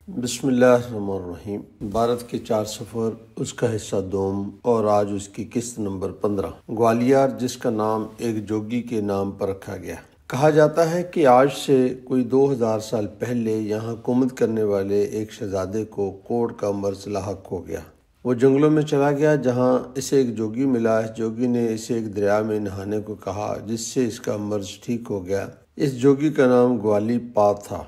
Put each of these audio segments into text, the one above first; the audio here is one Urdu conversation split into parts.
بسم اللہ الرحمن الرحیم۔ بھارت کے 4 سفر، اس کا حصہ دوم، اور آج اس کی قسط نمبر 15۔ گوالیار، جس کا نام ایک جوگی کے نام پر رکھا گیا۔ کہا جاتا ہے کہ آج سے کوئی 2000 سال پہلے یہاں حکومت کرنے والے ایک شہزادے کو کوڑ کا مرض لاحق ہو گیا۔ وہ جنگلوں میں چلا گیا، جہاں اسے ایک جوگی ملا۔ اس جوگی نے اسے ایک دریا میں نہانے کو کہا، جس سے اس کا مرض ٹھیک ہو گیا۔ اس جوگی کا نام گوالی پات تھا۔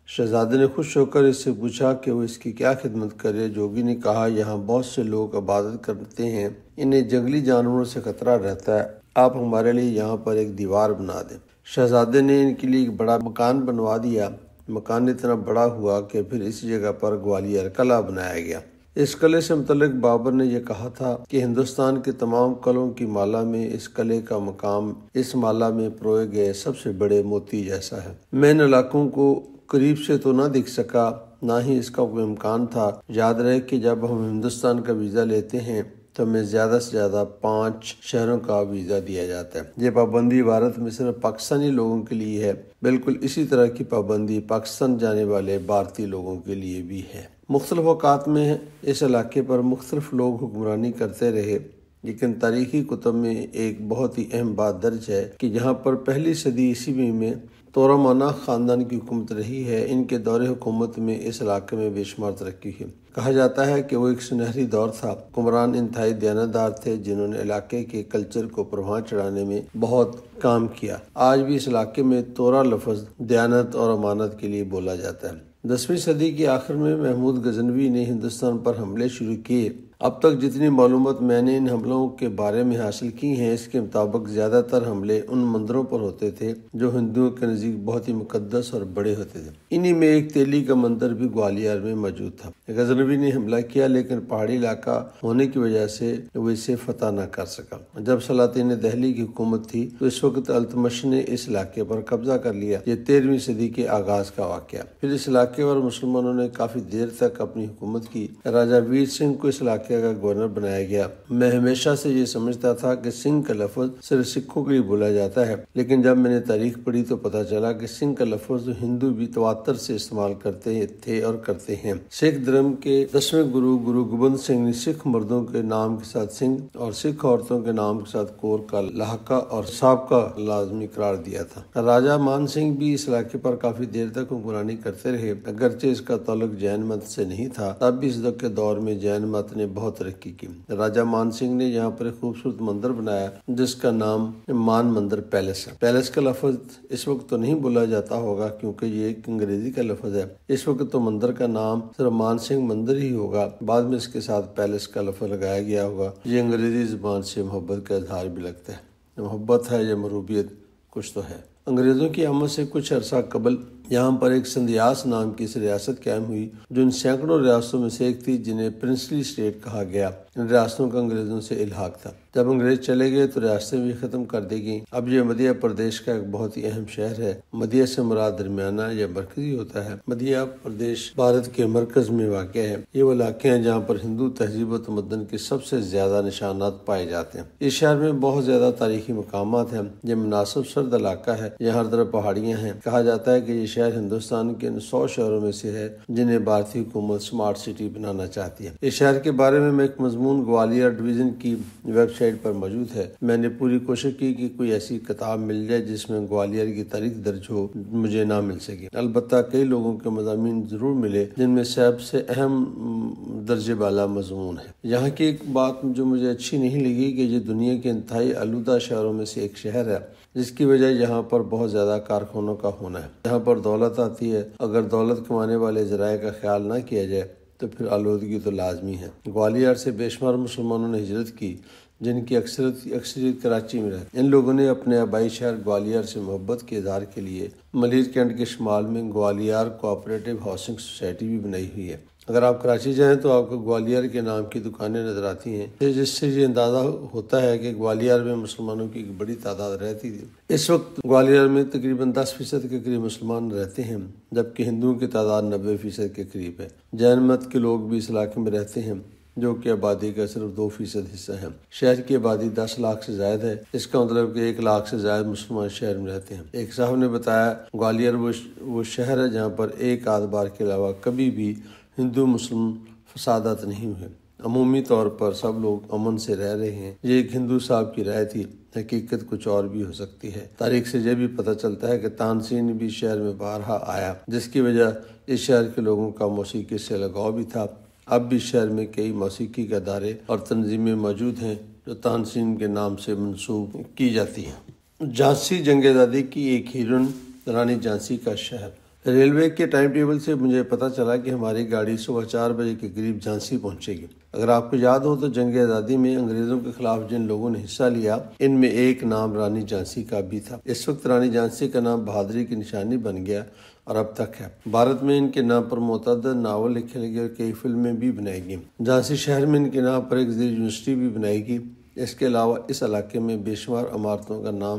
شہزادے نے خوش ہو کر اس سے پوچھا کہ وہ اس کی کیا خدمت کرے۔ جوگی نے کہا، یہاں بہت سے لوگ عبادت کرتے ہیں، انہیں جنگلی جانوروں سے خطرہ رہتا ہے، آپ ہمارے لیے یہاں پر ایک دیوار بنا دیں۔ شہزادے نے ان کے لیے ایک بڑا مکان بنوا دیا۔ مکان اتنا بڑا ہوا کہ پھر اس جگہ پر گوالیار قلعہ بنایا گیا۔ اس قلعے سے متعلق بابر نے یہ کہا تھا کہ ہندوستان کے تمام قلعوں کی مالا میں اس قلعے کا مقام اس مالا میں پروئے گئے سب سے بڑے موتی جیسا ہے۔ میں ان علاقوں کو قریب سے تو نہ دیکھ سکا، نہ ہی اس کا کوئی امکان تھا۔ یاد رہے کہ جب ہم ہندوستان کا ویزا لیتے ہیں تو ہمیں زیادہ سے زیادہ 5 شہروں کا ویزا دیا جاتا ہے۔ یہ پابندی بھارت میں صرف پاکستانی لوگوں کے لیے ہے۔ بالکل اسی طرح کی پابندی پاکستان جانے والے بھارتی لوگوں کے لیے بھی ہے۔ مختلف اوقات میں اس علاقے پر مختلف لوگ حکمرانی کرتے رہے، لیکن تاریخی کتب میں ایک بہت ہی اہم بات درج ہے کہ جہاں پر پہلی صدی عیسوی میں تورمانہ خاندان کی حکومت رہی ہے، ان کے دور حکومت میں اس علاقے میں بے شمار ترقی ہوئی۔ کہا جاتا ہے کہ وہ ایک سنہری دور تھا۔ حکمران انتہائی دیانتدار تھے، جنہوں نے علاقے کے کلچر کو پروان چڑھانے میں بہت کام کیا۔ آج بھی اس علاقے میں تورا لفظ دیانت اور امانت کے لیے بولا جاتا ہے۔ 10ویں صدی کے آخر میں محمود غزنوی نے ہندوستان پر حملے شروع کیے۔ اب تک جتنی معلومات میں نے ان حملوں کے بارے میں حاصل کی ہیں، اس کے مطابق زیادہ تر حملے ان مندروں پر ہوتے تھے جو ہندوؤں کے نزدیک بہت ہی مقدس اور بڑے ہوتے تھے۔ انہی میں ایک تیلی کا مندر بھی گوالیار میں موجود تھا۔ غزنوی نے حملہ کیا، لیکن پہاڑی علاقہ ہونے کی وجہ سے وہ اسے فتح نہ کر سکا۔ جب سلاطین دہلی کی حکومت تھی تو اس وقت التمش نے اس علاقے پر قبضہ کر لیا۔ یہ 13ویں صدی کے آغاز کا واقعہ۔ پھر اس علاقے پر مسلمانوں نے کافی دیر تک اپنی حکومت کی۔ راجہ ویر سنگھ کو اس علاقے کا گورنر بنایا گیا۔ میں ہمیشہ سے یہ سمجھتا تھا کہ سنگھ کا لفظ صرف سکھوں کے لیے بولا جاتا ہے، لیکن جب میں نے تاریخ پڑھی تو پتہ چلا کہ سنگھ کا لفظ ہندو بھی تواتر سے استعمال کرتے تھے اور کرتے ہیں۔ سکھ دھرم کے 10ویں گرو گوبند سنگھ نے سکھ مردوں کے نام کے ساتھ سنگھ اور سکھ عورتوں کے نام کے ساتھ کور کا لاحقہ اور صاحب کا لازمی قرار دیا تھا۔ راجہ مان سنگھ بھی اس علاقے پر کافی دیر تک حکمرانی کرتے رہے۔ اگرچہ اس کا تعلق جین مت سے نہیں تھا، تب بھی اس کے دور میں جین مت نے بہت ترقی کی۔ راجہ مان سنگھ نے یہاں پر ایک خوبصورت مندر بنایا جس کا نام مان مندر پیلس ہے۔ پیلس کا لفظ اس وقت تو نہیں بولا جاتا ہوگا کیونکہ یہ ایک انگریزی کا لفظ ہے۔ اس وقت تو مندر کا نام صرف مان سنگھ مندر ہی ہوگا، بعد میں اس کے ساتھ پیلس کا لفظ لگایا گیا ہوگا۔ یہ انگریزی زبان سے محبت کا اظہار بھی لگتا ہے۔ محبت ہے یا مروبیت، کچھ تو ہے۔ انگریزوں کی آمد سے کچھ عرصہ قبل یہاں پر ایک سندھیاس نام کی ریاست قائم ہوئی، جو ان سینکڑوں ریاستوں میں سے ایک تھی جنہیں پرنسلی اسٹیٹ کہا گیا۔ ان ریاستوں کا انگریزوں سے الحاق تھا۔ جب انگریز چلے گئے تو ریاستیں بھی ختم کر دی گئیں۔ اب یہ مدھیہ پردیش کا ایک بہت ہی اہم شہر ہے۔ مدھیہ سے مراد درمیانہ یا مرکزی ہوتا ہے۔ مدھیہ پردیش بھارت کے مرکز میں واقع ہے۔ یہ وہ علاقے ہیں جہاں پر ہندو تہذیب و تمدن کے سب سے زیادہ نشانات پائے جاتے ہیں۔ اس شہر میں بہت زیادہ تاریخی مقامات ہیں۔ یہ مناسب سرد علاقہ ہے، یہاں ہر طرف پہاڑیاں ہیں۔ کہا جاتا ہے کہ یہ شہر ہندوستان کے 100 شہروں میں سے ہے جنہیں بھارتی حکومت سمارٹ سٹی بنانا چاہتی ہے۔ اس شہر کے بارے میں ایک مضمون گوالیار ڈویژن کی ویب سائٹ پر موجود ہے۔ میں نے پوری کوشش کی کہ کوئی ایسی کتاب مل جائے جس میں گوالیار کی تاریخ درج ہو، مجھے نہ مل سکی۔ البتہ کئی لوگوں کے مضامین ضرور ملے جن میں سب سے اہم درجے بالا مضمون ہے۔ یہاں کی ایک بات جو مجھے اچھی نہیں لگی کہ یہ دنیا کے انتہائی آلودہ شہروں میں سے ایک شہر ہے، جس کی وجہ یہاں پر بہت زیادہ کارخانوں کا ہونا ہے۔ یہاں پر دولت آتی ہے، اگر دولت کمانے والے ذرائع کا خیال نہ کیا جائے تو پھر آلودگی تو لازمی ہے۔ گوالیار سے بے شمار مسلمانوں نے ہجرت کی، جن کی اکثریت کراچی میں رہتی۔ ان لوگوں نے اپنے آبائی شہر گوالیار سے محبت کے اظہار کے لیے ملیر کینٹ کے شمال میں گوالیار کوآپریٹو ہاؤسنگ سوسائٹی بھی بنائی ہوئی ہے۔ اگر آپ کراچی جائیں تو آپ کو گوالیار کے نام کی دکانیں نظر آتی ہیں، جس سے یہ اندازہ ہوتا ہے کہ گوالیار میں مسلمانوں کی ایک بڑی تعداد رہتی تھی۔ اس وقت گوالیار میں تقریباً 10% کے قریب مسلمان رہتے ہیں، جبکہ ہندوؤں کی تعداد 90% کے قریب ہے۔ جین مت کے لوگ بھی اس علاقے میں رہتے ہیں۔ جو کہ آبادی کا صرف 2% حصہ ہے۔ شہر کی آبادی 10 لاکھ سے زائد ہے، اس کا مطلب کہ 1 لاکھ سے زائد مسلمان شہر میں رہتے ہیں۔ ایک صاحب نے بتایا گوالیار وہ شہر ہے جہاں پر ایک آدھ بار کے علاوہ کبھی بھی ہندو مسلم فسادات نہیں ہوئے، عمومی طور پر سب لوگ امن سے رہ رہے ہیں۔ یہ ایک ہندو صاحب کی رائے تھی، حقیقت کچھ اور بھی ہو سکتی ہے۔ تاریخ سے یہ بھی پتہ چلتا ہے کہ تانسین بھی شہر میں بارہا آیا، جس کی وجہ اس شہر کے لوگوں کا موسیقی سے لگاؤ بھی تھا۔ اب بھی شہر میں کئی موسیقی کے ادارے اور تنظیمیں موجود ہیں جو تانسین کے نام سے منسوب کی جاتی ہیں۔ جھانسی جنگ آزادی کی ایک ہیروئن رانی جھانسی کا شہر۔ ریلوے کے ٹائم ٹیبل سے مجھے پتہ چلا کہ ہماری گاڑی صبح 4 بجے کے قریب جھانسی پہنچے گی۔ اگر آپ کو یاد ہو تو جنگ آزادی میں انگریزوں کے خلاف جن لوگوں نے حصہ لیا ان میں ایک نام رانی جھانسی کا بھی تھا۔ اس وقت رانی جھانسی کا نام بہادری کی نشانی بن گیا اور اب تک ہے۔ بھارت میں ان کے نام پر متعدد ناول لکھے گئے اور کئی فلمیں بھی بنائی گئیں۔ جھانسی شہر میں ان کے نام پر ایک یونیورسٹی بھی بنائی گئی۔ اس کے علاوہ اس علاقے میں بے شمار عمارتوں کا نام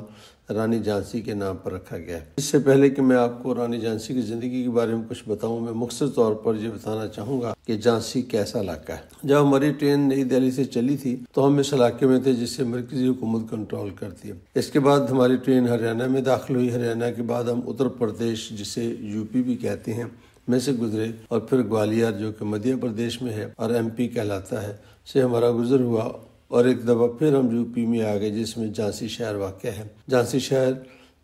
رانی جھانسی کے نام پر رکھا گیا ہے۔ اس سے پہلے کہ میں آپ کو رانی جھانسی کی زندگی کے بارے میں کچھ بتاؤں، میں مختصر طور پر یہ بتانا چاہوں گا کہ جھانسی کیسا علاقہ ہے۔ جب ہماری ٹرین نئی دہلی سے چلی تھی تو ہم اس علاقے میں تھے جسے مرکزی حکومت کنٹرول کرتی ہے۔ اس کے بعد ہماری ٹرین ہریانہ میں داخل ہوئی۔ ہریانہ کے بعد ہم اتر پردیش، جسے یو پی بھی کہتے ہیں، میں سے گزرے اور پھر گوالیار جو کہ مدھیہ پردیش میں ہے اور ایم پی کہلاتا ہے سے ہمارا گزر ہوا اور ایک دفعہ پھر ہم یو پی میں آ گئے جس میں جھانسی شہر واقع ہے۔ جھانسی شہر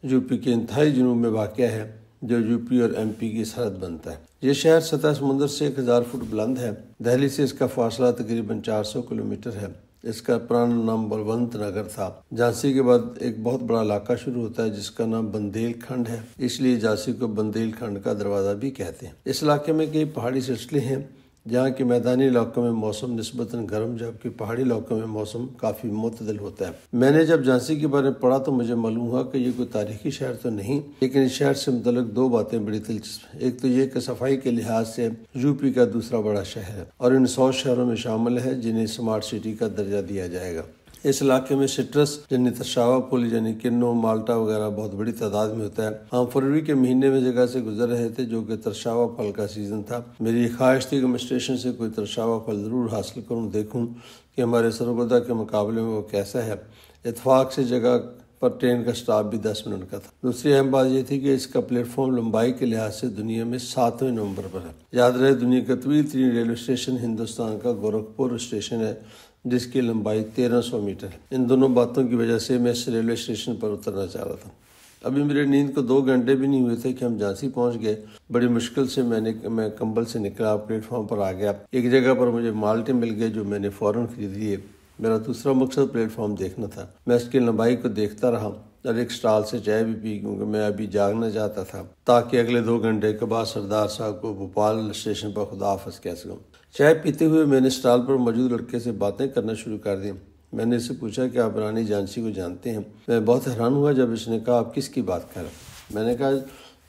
یو پی کے انتہائی جنوب میں واقع ہے جو یو پی اور ایم پی کی سرحد بنتا ہے۔ یہ شہر سطح سمندر سے 1000 فٹ بلند ہے۔ دہلی سے اس کا فاصلہ تقریباً 400 کلومیٹر ہے۔ اس کا پرانا نام بلونت نگر تھا۔ جھانسی کے بعد ایک بہت بڑا علاقہ شروع ہوتا ہے جس کا نام بندیل کھنڈ ہے، اس لیے جھانسی کو بندیل کھنڈ کا دروازہ بھی کہتے ہیں۔ اس علاقے میں کئی پہاڑی سلسلے ہیں جہاں کے میدانی علاقوں میں موسم نسبتاً گرم جبکہ پہاڑی علاقوں میں موسم کافی معتدل ہوتا ہے۔ میں نے جب جھانسی کے بارے میں پڑھا تو مجھے معلوم ہوا کہ یہ کوئی تاریخی شہر تو نہیں، لیکن اس شہر سے متعلق 2 باتیں بڑی دلچسپ ہیں۔ ایک تو یہ کہ صفائی کے لحاظ سے یو پی کا دوسرا بڑا شہر ہے اور ان 100 شہروں میں شامل ہے جنہیں اسمارٹ سٹی کا درجہ دیا جائے گا۔ اس علاقے میں سٹرس یعنی ترشاوا پھول یعنی کنو مالٹا وغیرہ بہت بڑی تعداد میں ہوتا ہے۔ ہم فروری کے مہینے میں جگہ سے گزر رہے تھے جو کہ ترشاوا پھل کا سیزن تھا۔ میری خواہش تھی کہ میں اسٹیشن سے کوئی ترشاوا پھل ضرور حاصل کروں، دیکھوں کہ ہمارے سرگودا کے مقابلے میں وہ کیسا ہے۔ اتفاق سے جگہ پر ٹرین کا سٹاپ بھی 10 منٹ کا تھا۔ دوسری اہم بات یہ تھی کہ اس کا پلیٹ فارم لمبائی کے لحاظ سے دنیا میں 7ویں نمبر پر ہے۔ یاد رہے دنیا کا طویل ترین ریلوے اسٹیشن ہندوستان کا گورکھپور اسٹیشن ہے جس کی لمبائی 1300 میٹر ہے۔ ان دونوں باتوں کی وجہ سے میں اس ریلوے اسٹیشن پر اترنا چاہ رہا تھا۔ ابھی میرے نیند کو 2 گھنٹے بھی نہیں ہوئے تھے کہ ہم جھانسی پہنچ گئے۔ بڑی مشکل سے میں کمبل سے نکلا، پلیٹ فارم پر آ گیا۔ ایک جگہ پر مجھے مالٹے مل گئے جو میں نے فوراً خرید لیے۔ میرا دوسرا مقصد پلیٹ فارم دیکھنا تھا۔ میں اس کی لمبائی کو دیکھتا رہا اور ایک سٹال سے چائے بھی پی کیونکہ میں ابھی جاگنا چاہتا تھا تاکہ اگلے 2 گھنٹے کے بعد سردار صاحب کو بھوپال اسٹیشن پر خدا حافظ کہہ سکوں۔ چائے پیتے ہوئے میں نے سٹال پر موجود لڑکے سے باتیں کرنا شروع کر دی۔ میں نے اس سے پوچھا کہ آپ رانی جھانسی کو جانتے ہیں؟ میں بہت حیران ہوا جب اس نے کہا آپ کس کی بات کر رہے ہیں؟ میں نے کہا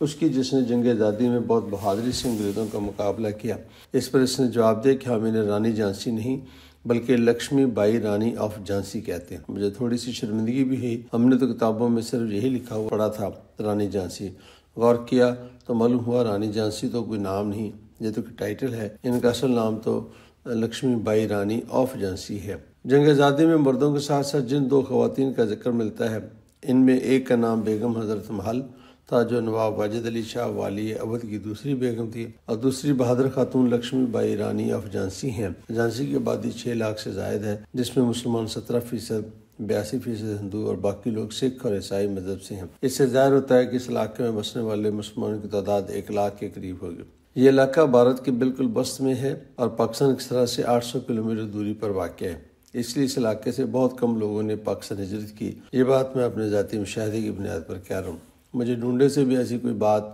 اس کی جس نے جنگ آزادی میں بہت بہادری سے انگریزوں کا مقابلہ کیا۔ اس پر اس نے جواب دیا کہ ہم انہیں رانی جھانسی نہیں بلکہ لکشمی بائی رانی آف جھانسی کہتے ہیں۔ مجھے تھوڑی سی شرمندگی بھی ہوئی، ہم نے تو کتابوں میں صرف یہی لکھا ہوا پڑھا تھا رانی جھانسی۔ غور کیا تو معلوم ہوا رانی جھانسی تو کوئی نام نہیں، یہ تو ٹائٹل ہے۔ ان کا اصل نام تو لکشمی بائی رانی آف جھانسی ہے۔ جنگ آزادی میں مردوں کے ساتھ ساتھ جن 2 خواتین کا ذکر ملتا ہے ان میں ایک کا نام بیگم حضرت محل تھا جو نواب واجد علی شاہ والی اودھ کی دوسری بیگم تھی، اور دوسری بہادر خاتون لکشمی بائی رانی آف جھانسی ہیں۔ جھانسی کی آبادی 6 لاکھ سے زائد ہے جس میں مسلمان 17%، 82% ہندو اور باقی لوگ سکھ اور عیسائی مذہب سے ہیں۔ اس سے ظاہر ہوتا ہے کہ اس علاقے میں بسنے والے مسلمانوں کی تعداد 1 لاکھ کے قریب ہوگی۔ یہ علاقہ بھارت کے بالکل وسط میں ہے اور پاکستان کی سرحد سے 800 کلومیٹر دوری پر واقع ہے، اس لیے اس علاقے سے بہت کم لوگوں نے پاکستان ہجرت کی۔ یہ بات میں اپنے ذاتی مشاہدے کی بنیاد پر کہہ رہا ہوں۔ مجھے ڈھونڈے سے بھی ایسی کوئی بات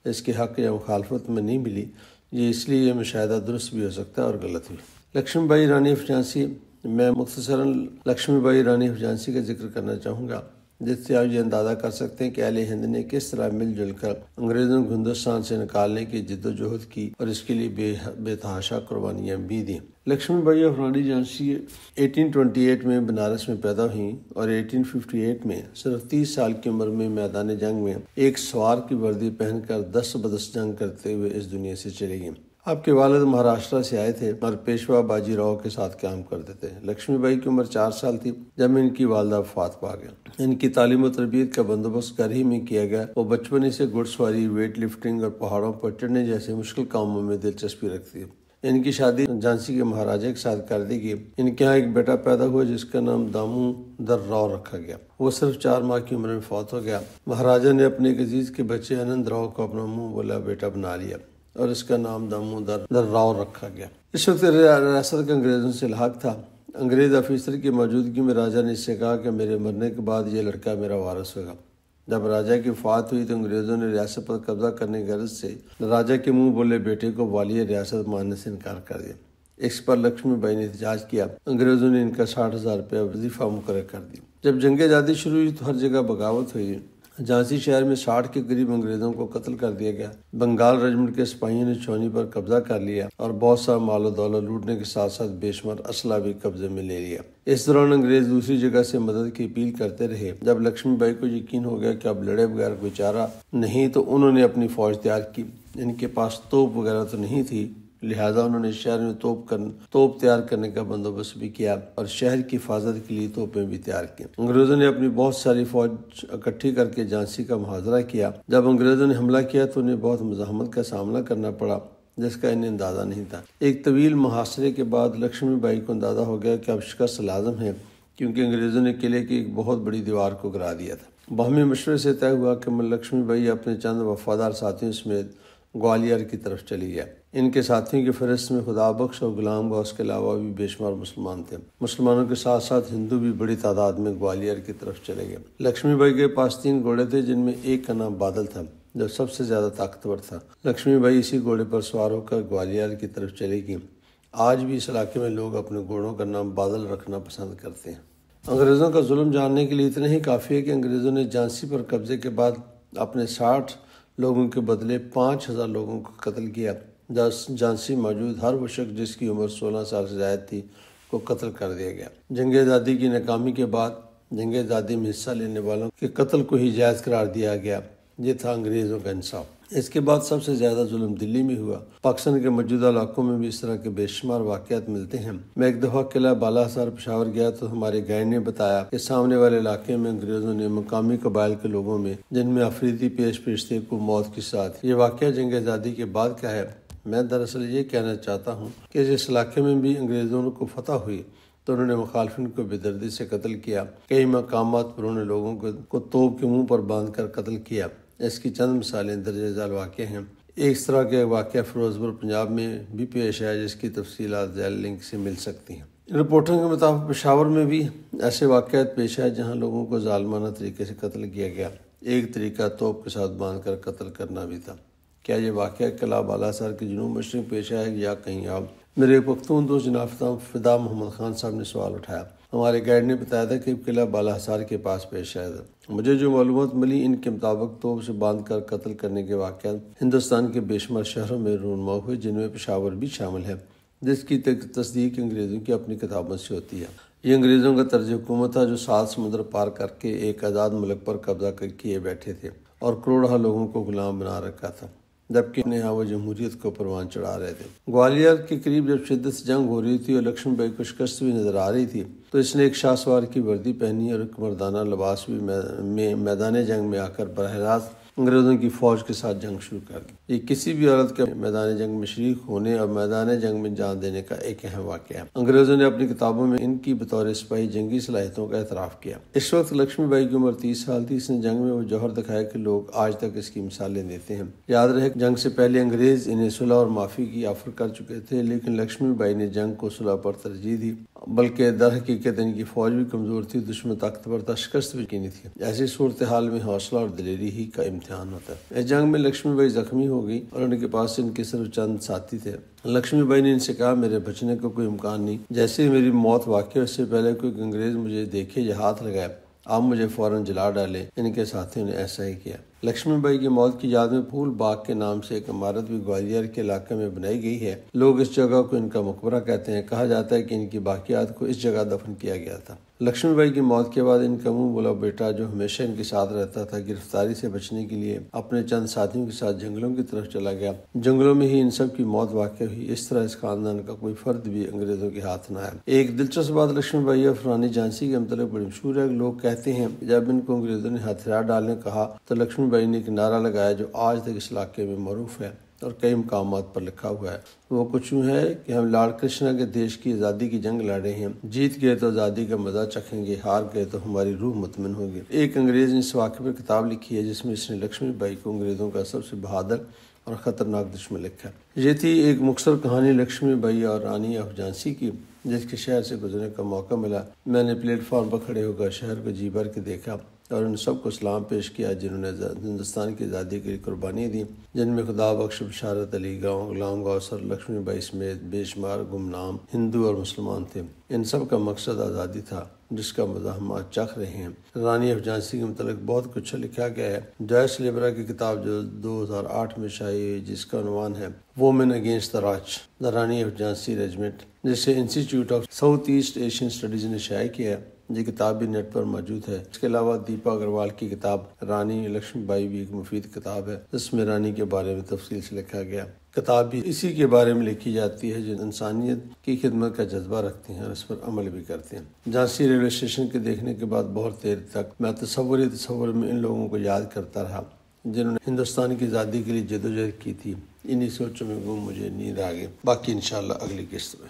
اس کے حق یا مخالفت میں نہیں ملی، یہ اس لیے یہ مشاہدہ درست بھی ہو سکتا ہے اور غلط بھی۔ لکشمی بائی رانی آف جھانسی، میں مختصراً لکشمی بائی رانی آف جھانسی کا ذکر کرنا چاہوں گا جس سے آپ یہ اندازہ کر سکتے ہیں کہ اہل ہند نے کس طرح مل جل کر انگریزوں کو ہندوستان سے نکالنے کی جد و جہد کی اور اس کے لیے بے تحاشا قربانیاں بھی دیں۔ لکشمی بائی آف رانی جھانسی 1828 میں بنارس میں پیدا ہوئیں اور 1858 میں صرف 30 سال کی عمر میں میدان جنگ میں ایک سوار کی وردی پہن کر دست بدست جنگ کرتے ہوئے اس دنیا سے چلے گئیں۔ آپ کے والد مہاراشٹر سے آئے تھے اور پیشوا باجی راؤ کے ساتھ قیام کرتے تھے۔ لکشمی بائی کی عمر 4 سال تھی جب ان کی والدہ وفات پا گئے۔ ان کی تعلیم و تربیت کا بندوبست گھر ہی میں کیا گیا۔ وہ بچپن ہی سے گھڑ سواری، ویٹ لفٹنگ اور پہاڑوں پر چڑھنے جیسے مشکل کاموں میں دلچسپی رکھتی ہے۔ ان کی شادی جھانسی کے مہاراجہ کے ساتھ کر دی گئی۔ ان کے یہاں ایک بیٹا پیدا ہوا جس کا نام دامودر راؤ رکھا گیا۔ وہ صرف 4 ماہ کی عمر میں فوت ہو گیا۔ مہاراجہ نے اپنے ایک عزیز کے بچے آنند راؤ کو اپنا منہ بولا بیٹا بنا لیا اور اس کا نام دامودر راؤ رکھا گیا۔ اس وقت ریاست کا انگریزوں سے الحاق تھا۔ انگریز آفیسر کی موجودگی میں راجہ نے اس سے کہا کہ میرے مرنے کے بعد یہ لڑکا میرا وارث ہوگا۔ جب راجہ کی وفات ہوئی تو انگریزوں نے ریاست پر قبضہ کرنے کی غرض سے راجہ کے منہ بولے بیٹے کو والی ریاست ماننے سے انکار کر دیا۔ اس پر لکشمی بائی نے احتجاج کیا۔ انگریزوں نے ان کا 60,000 روپیہ وظیفہ مقرر کر دی۔ جب جنگ آزادی شروع ہوئی تو ہر جگہ بغاوت ہوئی۔ جھانسی شہر میں 60 کے قریب انگریزوں کو قتل کر دیا گیا۔ بنگال رجمنٹ کے سپاہیوں نے چھاؤنی پر قبضہ کر لیا اور بہت سا مال و دولت لوٹنے کے ساتھ ساتھ بے شمار اسلحہ بھی قبضے میں لے لیا۔ اس دوران انگریز دوسری جگہ سے مدد کی اپیل کرتے رہے۔ جب لکشمی بائی کو یقین ہو گیا کہ اب لڑے بغیر کوئی چارہ نہیں تو انہوں نے اپنی فوج تیار کی۔ ان کے پاس توپ وغیرہ تو نہیں تھی، لہذا انہوں نے شہر میں توپ تیار کرنے کا بندوبست بھی کیا اور شہر کی حفاظت کے لیے توپیں بھی تیار کی۔ انگریزوں نے اپنی بہت ساری فوج اکٹھی کر کے جھانسی کا محاصرہ کیا۔ جب انگریزوں نے حملہ کیا تو انہیں بہت مزاحمت کا سامنا کرنا پڑا جس کا انہیں اندازہ نہیں تھا۔ ایک طویل محاصرے کے بعد لکشمی بائی کو اندازہ ہو گیا کہ اب شکست لازم ہے، کیونکہ انگریزوں نے قلعے کی ایک بہت بڑی دیوار کو گرا دیا تھا۔ باہمی مشورے سے طے ہوا کہ لکشمی بائی اپنے چند وفادار ساتھیوں سمیت گوالیار کی طرف چلی گیا۔ ان کے ساتھیوں کی فہرست میں خدا بخش اور غلام غوث کے علاوہ بھی بے شمار مسلمان تھے۔ مسلمانوں کے ساتھ ساتھ ہندو بھی بڑی تعداد میں گوالیار کی طرف چلے گئے۔ لکشمی بائی کے پاس 3 گھوڑے تھے جن میں ایک کا نام بادل تھا جو سب سے زیادہ طاقتور تھا۔ لکشمی بائی اسی گھوڑے پر سوار ہو کر گوالیار کی طرف چلے گی۔ آج بھی اس علاقے میں لوگ اپنے گھوڑوں کا نام بادل رکھنا پسند کرتے ہیں۔ انگریزوں کا ظلم جاننے کے لیے اتنا ہی کافی ہے کہ انگریزوں نے جھانسی پر قبضے کے بعد اپنے 60 لوگوں کے بدلے 5,000 لوگوں کو قتل کیا۔ جھانسی موجود ہر وہ شخص جس کی عمر 16 سال سے زائد تھی کو قتل کر دیا گیا۔ جنگ آزادی کی ناکامی کے بعد جنگ آزادی میں حصہ لینے والوں کے قتل کو ہی جائز قرار دیا گیا۔ یہ تھا انگریزوں کا انصاف۔ اس کے بعد سب سے زیادہ ظلم دلی میں ہوا۔ پاکستان کے موجودہ علاقوں میں بھی اس طرح کے بے شمار واقعات ملتے ہیں۔ میں ایک دفعہ قلعہ بالا حصار پشاور گیا تو ہمارے گائیڈ نے بتایا کہ سامنے والے علاقے میں انگریزوں نے مقامی قبائل کے لوگوں میں جن میں افریدی پیش تھے کو موت کی سزا دی۔ یہ واقعہ جنگ آزادی کے بعد کا ہے۔ میں دراصل یہ کہنا چاہتا ہوں کہ جس علاقے میں بھی انگریزوں کو فتح ہوئی تو انہوں نے مخالفین کو بے دردی سے قتل کیا۔ کئی مقامات پر انہوں نے لوگوں کو توپ کے منہ پر باندھ کر قتل کیا۔ اس کی چند مثالیں درج ذیل واقع ہیں۔ ایک طرح کے واقعہ فیروز پور پنجاب میں بھی پیش آیا جس کی تفصیلات ذیل لنک سے مل سکتی ہیں۔ رپورٹوں کے مطابق پشاور میں بھی ایسے واقعات پیش آئے جہاں لوگوں کو ظالمانہ طریقے سے قتل کیا گیا۔ ایک طریقہ توپ کے ساتھ باندھ کر قتل کرنا بھی تھا۔ کیا یہ واقعہ قلعہ بالا حصار کے جنوب مشرق پیش آیا یا کہیں اور؟ میرے ایک پختون دوست جناب فدا محمد خان صاحب نے سوال اٹھایا۔ ہمارے گائیڈ نے بتایا تھا کہ قلعہ بالا حصار کے پاس پیش آیا تھا۔ مجھے جو معلومات ملی ان کے مطابق توپ سے باندھ کر قتل کرنے کے واقعات ہندوستان کے بے شمار شہروں میں رونما ہوئے جن میں پشاور بھی شامل ہے، جس کی تصدیق انگریزوں کی اپنی کتابوں سے ہوتی ہے۔ یہ انگریزوں کا طرز حکومت تھا جو 7 سمندر پار کر کے ایک آزاد ملک پر قبضہ کیے بیٹھے تھے اور کروڑوں لوگوں کو غلام بنا رکھا تھا، جبکہ انہیں وہ جمہوریت کو پروان چڑھا رہے تھے۔ گوالیار کے قریب جب شدت سے جنگ ہو رہی تھی اور لکشمی بائی کو شکست بھی نظر آ رہی تھی تو اس نے ایک شاہ سوار کی وردی پہنی اور ایک مردانہ لباس بھی میں میدان جنگ میں آ کر براہ راست انگریزوں کی فوج کے ساتھ جنگ شروع کر دی۔ یہ کسی بھی عورت کے میدان جنگ میں شریک ہونے اور میدان جنگ میں جان دینے کا ایک اہم واقعہ ہے۔ انگریزوں نے اپنی کتابوں میں ان کی بطور سپاہی جنگی صلاحیتوں کا اعتراف کیا۔ اس وقت لکشمی بائی کی عمر 30 سال تھی۔ اس نے جنگ میں وہ جوہر دکھایا کہ لوگ آج تک اس کی مثالیں دیتے ہیں۔ یاد رہے جنگ سے پہلے انگریز انہیں صلح اور معافی کی آفر کر چکے تھے، لیکن لکشمی بائی نے جنگ کو صلح پر ترجیح دی، بلکہ در حقیقت ان کی فوج بھی کمزور تھی، دشمن طاقتور تھا، شکست بھی یقینی تھی۔ ایسی صورتحال میں حوصلہ اور دلیری ہی کا امتحان ہوتا ہے۔ اس جنگ میں لکشمی بائی زخمی ہو گئی اور ان کے پاس ان کے صرف چند ساتھی تھے۔ لکشمی بائی نے ان سے کہا میرے بچنے کا کوئی امکان نہیں، جیسے ہی میری موت واقع اس سے پہلے کوئی انگریز مجھے دیکھے یا ہاتھ لگائے آپ مجھے فوراً جلا ڈالیں۔ ان کے ساتھیوں نے ایسا ہی کیا۔ لکشمی بائی کی موت کی یاد میں پھول باغ کے نام سے ایک عمارت بھی گوالیار کے علاقے میں بنائی گئی ہے۔ لوگ اس جگہ کو ان کا مقبرہ کہتے ہیں۔ کہا جاتا ہے کہ ان کی باقیات کو اس جگہ دفن کیا گیا تھا۔ لکشمی بائی کی موت کے بعد ان کا منہ بولا بیٹا، جو ہمیشہ ان کے ساتھ رہتا تھا، گرفتاری سے بچنے کے لیے اپنے چند ساتھیوں کے ساتھ جنگلوں کی طرف چلا گیا۔ جنگلوں میں ہی ان سب کی موت واقع ہوئی۔ اس طرح اس خاندان کا کوئی فرد بھی انگریزوں کے ہاتھ نہ آیا۔ ایک دلچسپ بات لکشمی بائی اور رانی جھانسی کے متعلق بڑی مشہور ہے۔ لوگ کہتے ہیں جب ان کو انگریزوں نے ہتھیار ڈالنے کہا تو لکشمی بائی نے ایک نعرہ لگایا جو آج تک اس علاقے میں معروف ہے اور کئی مقامات پر لکھا ہوا ہے۔ وہ کچھ یوں ہے کہ ہم لارڈ کرشنا کے دیش کی آزادی کی جنگ لڑ رہے ہیں، جیت گئے تو آزادی کا مزہ چکھیں گے، ہار گئے تو ہماری روح مطمئن ہوگی۔ ایک انگریز نے اس واقعے پر کتاب لکھی ہے جس میں اس نے لکشمی بائی کو انگریزوں کا سب سے بہادر اور خطرناک دشمن لکھا۔ یہ تھی ایک مختصر کہانی لکشمی بائی اور رانی آف جھانسی کی، جس کے شہر سے گزرنے کا موقع ملا۔ میں نے پلیٹ فارم پر کھڑے ہو کر شہر کو جی بھر کے دیکھا اور ان سب کو سلام پیش کیا جنہوں نے ہندوستان کی آزادی کے لیے قربانی دی، جن میں خدا بخش بشارت علی، غلام گوثر، لکشمی بائی سمیت بے شمار گمنام ہندو اور مسلمان تھے۔ ان سب کا مقصد آزادی تھا جس کا مزہ ہم آج چکھ رہے ہیں۔ رانی آف جھانسی کے متعلق بہت کچھ لکھا گیا ہے۔ جوائس لیبرا کی کتاب جو 2008 میں شائع ہوئی جس کا عنوان ہے women against the Raj, the Rani of Jhansi regiment, جسے institute of South East Asian studies نے شائع کیا ہے۔ یہ کتاب بھی نیٹ پر موجود ہے۔ اس کے علاوہ دیپا اگروال کی کتاب رانی لکشمی بائی بھی ایک مفید کتاب ہے جس میں رانی کے بارے میں تفصیل سے لکھا گیا۔ کتاب بھی اسی کے بارے میں لکھی جاتی ہے جو انسانیت کی خدمت کا جذبہ رکھتے ہیں اور اس پر عمل بھی کرتے ہیں۔ جھانسی ریلوے اسٹیشن کے دیکھنے کے بعد بہت دیر تک میں تصور میں ان لوگوں کو یاد کرتا رہا جنہوں نے ہندوستان کی آزادی کے لیے جدوجہد کی تھی۔ انہی سوچوں میں گم مجھے نیند آ گئی۔ باقی انشاءاللہ اگلی قسط میں۔